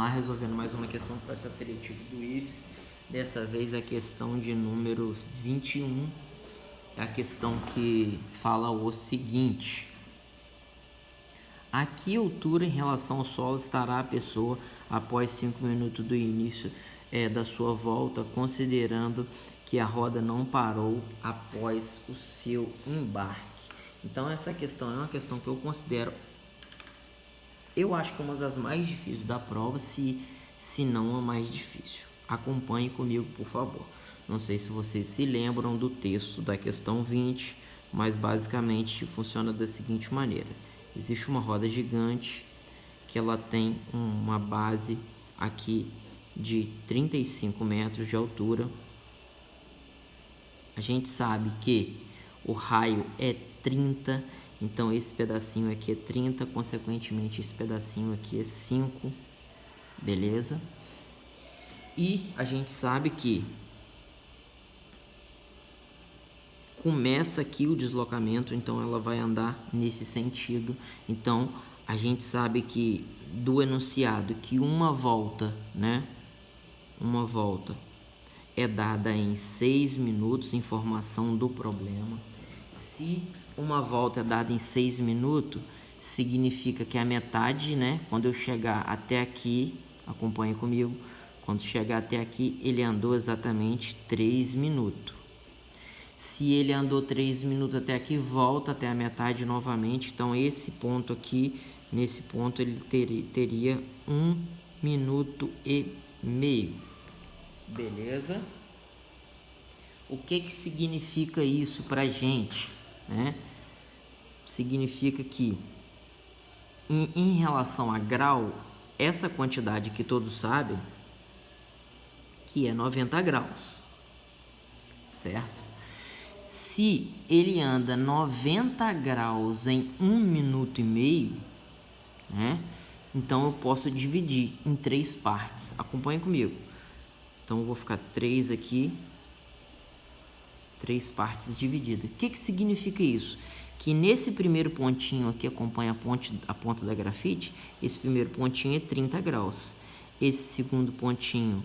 lá, resolvendo mais uma questão do processo seletivo do IFES. Dessa vez a questão de número 21 é a questão que fala o seguinte: a que altura em relação ao solo estará a pessoa após 5 minutos do início da sua volta, considerando que a roda não parou após o seu embarque? Então essa questão é uma questão que eu considero, eu acho que é uma das mais difíceis da prova, se não a mais difícil. Acompanhe comigo, por favor. Não sei se vocês se lembram do texto da questão 20, mas basicamente funciona da seguinte maneira: existe uma roda gigante que ela tem uma base aqui de 35 metros de altura. A gente sabe que o raio é 30, então esse pedacinho aqui é 30, consequentemente esse pedacinho aqui é 5, beleza? E a gente sabe que começa aqui o deslocamento, então ela vai andar nesse sentido. Então a gente sabe que do enunciado que uma volta, né? Uma volta é dada em 6 minutos, informação do problema. Se uma volta é dada em 6 minutos, significa que a metade, né? Quando eu chegar até aqui, acompanhe comigo, quando chegar até aqui, ele andou exatamente 3 minutos. Se ele andou 3 minutos até aqui, volta até a metade novamente. Então, esse ponto aqui, nesse ponto, ele teria 1 minuto e meio. Beleza? O que significa isso pra gente, né? Significa que em relação a grau, essa quantidade que todos sabem que é 90 graus, certo? Se ele anda 90 graus em 1 minuto e meio, né? Então eu posso dividir em 3 partes. Acompanhe comigo. Então eu vou ficar 3 aqui, 3 partes divididas. O que significa isso? Que nesse primeiro pontinho aqui, acompanha a ponta da grafite, esse primeiro pontinho é 30 graus. Esse segundo pontinho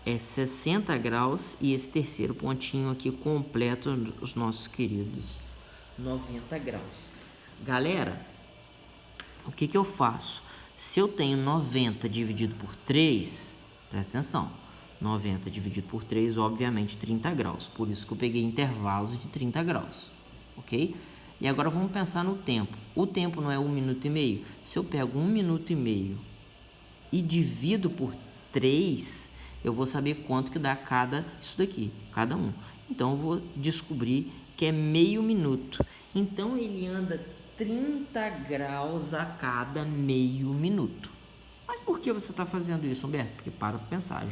é 60 graus e esse terceiro pontinho aqui completa os nossos queridos 90 graus. Galera, o que eu faço? Se eu tenho 90 dividido por 3, presta atenção, 90 dividido por 3, obviamente 30 graus. Por isso que eu peguei intervalos de 30 graus, ok? E agora vamos pensar no tempo. O tempo não é 1 minuto e meio? Se eu pego 1 minuto e meio e divido por 3, eu vou saber quanto que dá isso daqui, cada um. Então eu vou descobrir que é meio minuto. Então ele anda 30 graus a cada meio minuto. Mas por que você está fazendo isso, Humberto? Porque para pensar,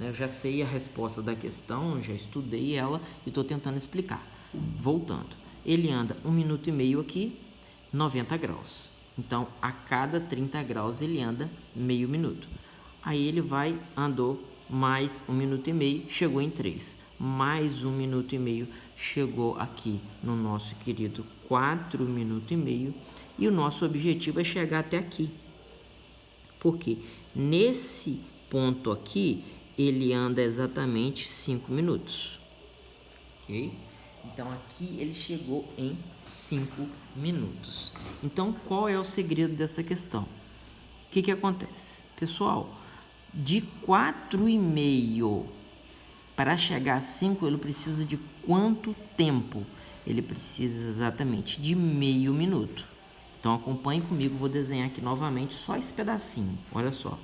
eu já sei a resposta da questão, já estudei ela e estou tentando explicar. Voltando, ele anda 1 minuto e meio aqui, 90 graus. Então, a cada 30 graus ele anda meio minuto. Aí ele andou mais 1 minuto e meio, chegou em 3. Mais 1 minuto e meio, chegou aqui no nosso querido 4 minutos e meio. E o nosso objetivo é chegar até aqui. Porque nesse ponto aqui, ele anda exatamente 5 minutos. Ok? Então, aqui ele chegou em 5 minutos. Então, qual é o segredo dessa questão? O que acontece? Pessoal, de 4,5 para chegar a 5, ele precisa de quanto tempo? Ele precisa exatamente de meio minuto. Então, acompanhe comigo, vou desenhar aqui novamente só esse pedacinho. Olha só.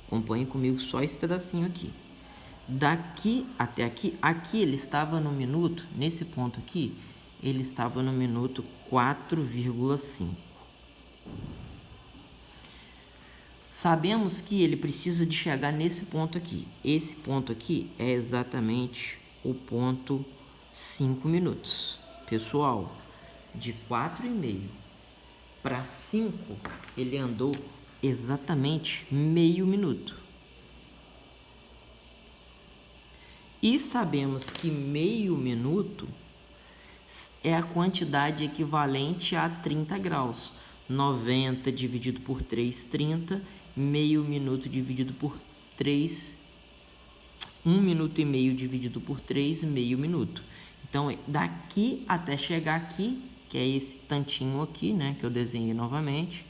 Acompanhe comigo só esse pedacinho aqui. Daqui até aqui, ele estava no minuto, nesse ponto aqui, ele estava no minuto 4,5. Sabemos que ele precisa de chegar nesse ponto aqui. Esse ponto aqui é exatamente o ponto 5 minutos. Pessoal, de 4,5 para 5, ele andou exatamente meio minuto. E sabemos que meio minuto é a quantidade equivalente a 30 graus. 90 dividido por 3, 30. Meio minuto dividido por 3, 1 minuto e meio dividido por 3, meio minuto. Então, daqui até chegar aqui, que é esse tantinho aqui, né, que eu desenhei novamente,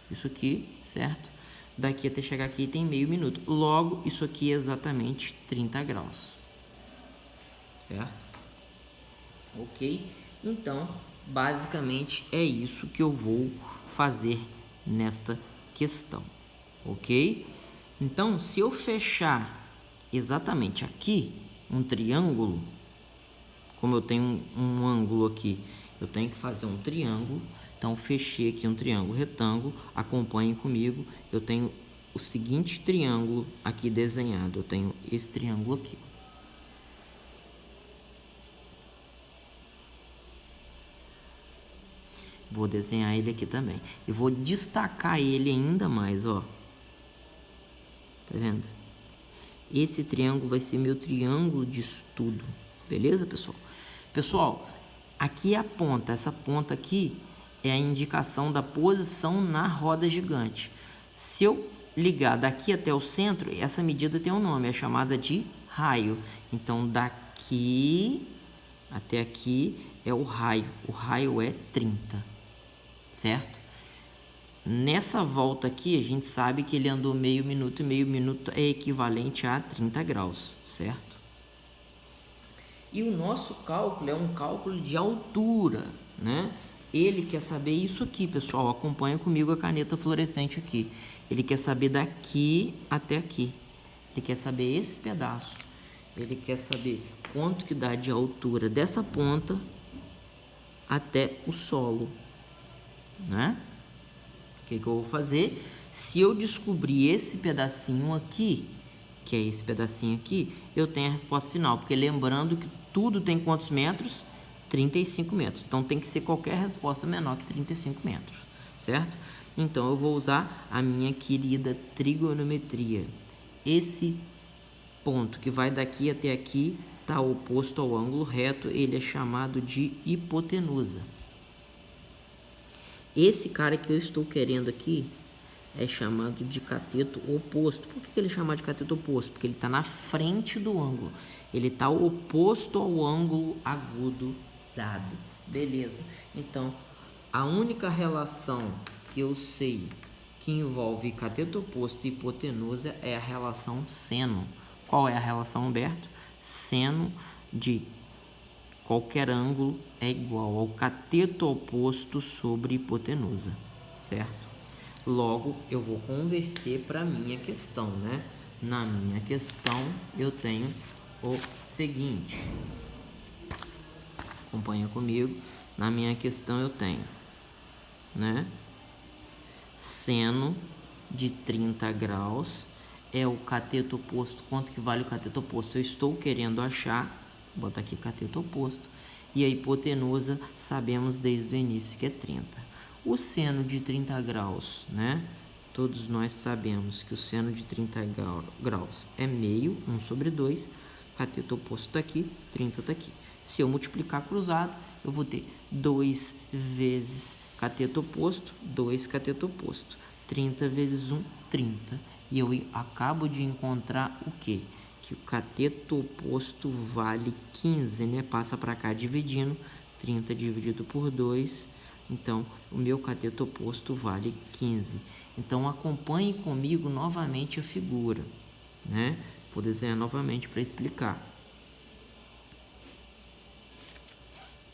isso aqui, certo? Daqui até chegar aqui tem meio minuto. Logo, isso aqui é exatamente 30 graus, certo? Ok? Então, basicamente é isso que eu vou fazer nesta questão, ok? Então, se eu fechar exatamente aqui um triângulo, como eu tenho um ângulo aqui, eu tenho que fazer um triângulo. Então, fechei aqui um triângulo retângulo, acompanhem comigo. Eu tenho o seguinte triângulo aqui desenhado, eu tenho esse triângulo aqui. Vou desenhar ele aqui também. E vou destacar ele ainda mais, ó. Tá vendo? Esse triângulo vai ser meu triângulo de estudo. Beleza, pessoal? Pessoal, aqui é a ponta. Essa ponta aqui é a indicação da posição na roda gigante. Se eu ligar daqui até o centro, essa medida tem um nome, é chamada de raio. Então, daqui até aqui é o raio. O raio é 30, certo? Nessa volta aqui, a gente sabe que ele andou meio minuto, e meio minuto é equivalente a 30 graus, certo? E o nosso cálculo é um cálculo de altura, né? Ele quer saber isso aqui, pessoal. Acompanha comigo a caneta fluorescente aqui. Ele quer saber daqui até aqui. Ele quer saber esse pedaço. Ele quer saber quanto que dá de altura dessa ponta até o solo, né? O que eu vou fazer? Se eu descobrir esse pedacinho aqui, que é esse pedacinho aqui, eu tenho a resposta final. Porque lembrando que tudo tem quantos metros? 35 metros. Então, tem que ser qualquer resposta menor que 35 metros, certo? Então, eu vou usar a minha querida trigonometria. Esse ponto que vai daqui até aqui está oposto ao ângulo reto. Ele é chamado de hipotenusa. Esse cara que eu estou querendo aqui é chamado de cateto oposto. Por que ele é chamado de cateto oposto? Porque ele está na frente do ângulo. Ele está oposto ao ângulo agudo dado. Beleza. Então, a única relação que eu sei que envolve cateto oposto e hipotenusa é a relação seno. Qual é a relação, Humberto? Seno de qualquer ângulo é igual ao cateto oposto sobre hipotenusa, certo? Logo, eu vou converter para a minha questão, né? Na minha questão, eu tenho o seguinte. Acompanha comigo. Na minha questão, eu tenho, né? Seno de 30 graus é o cateto oposto. Quanto que vale o cateto oposto? Eu estou querendo achar, vou botar aqui cateto oposto. E a hipotenusa, sabemos desde o início que é 30. O seno de 30 graus, né? Todos nós sabemos que o seno de 30 graus é meio, 1 sobre 2. Cateto oposto está aqui, 30 está aqui. Se eu multiplicar cruzado, eu vou ter 2 vezes cateto oposto, 2 cateto oposto. 30 vezes 1, 30. E eu acabo de encontrar o quê? Que o cateto oposto vale 15, né? Passa para cá dividindo. 30 dividido por 2. Então, o meu cateto oposto vale 15. Então, acompanhe comigo novamente a figura, né? Vou desenhar novamente para explicar.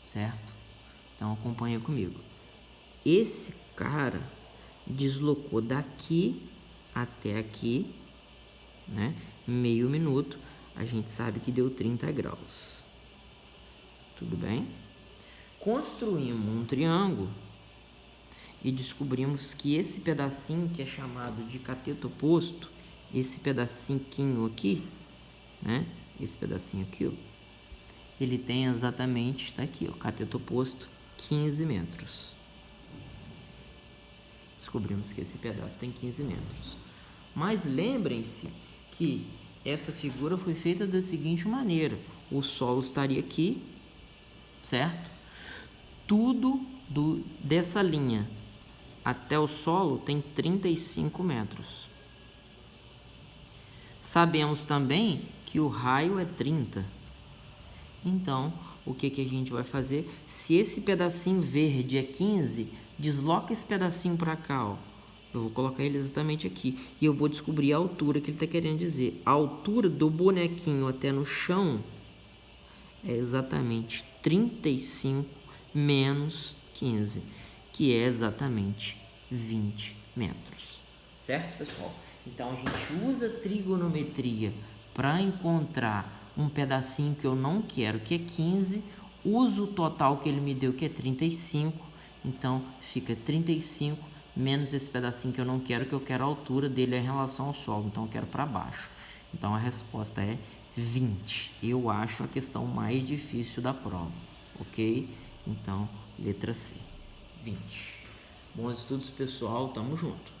Certo? Então, acompanha comigo. Esse cara deslocou daqui até aqui, né? Meio minuto. A gente sabe que deu 30 graus. Tudo bem? Construímos um triângulo e descobrimos que esse pedacinho que é chamado de cateto oposto, esse pedacinho aqui, né? Esse pedacinho aqui, ó, ele tem exatamente, tá aqui, ó, cateto oposto, 15 metros. Descobrimos que esse pedaço tem 15 metros. Mas lembrem-se que essa figura foi feita da seguinte maneira. O solo estaria aqui, certo? Tudo dessa linha até o solo tem 35 metros. Sabemos também que o raio é 30. Então, o que a gente vai fazer? Se esse pedacinho verde é 15, desloca esse pedacinho para cá, ó. Eu vou colocar ele exatamente aqui. E eu vou descobrir a altura que ele está querendo dizer. A altura do bonequinho até no chão é exatamente 35 menos 15, que é exatamente 20 metros. Certo, pessoal? Então, a gente usa trigonometria para encontrar um pedacinho que eu não quero, que é 15. Uso o total que ele me deu, que é 35. Então, fica 35 menos esse pedacinho que eu não quero, que eu quero a altura dele em relação ao solo. Então, eu quero para baixo. Então, a resposta é 20. Eu acho a questão mais difícil da prova, ok? Então, letra C, 20. Bons estudos, pessoal. Tamo junto.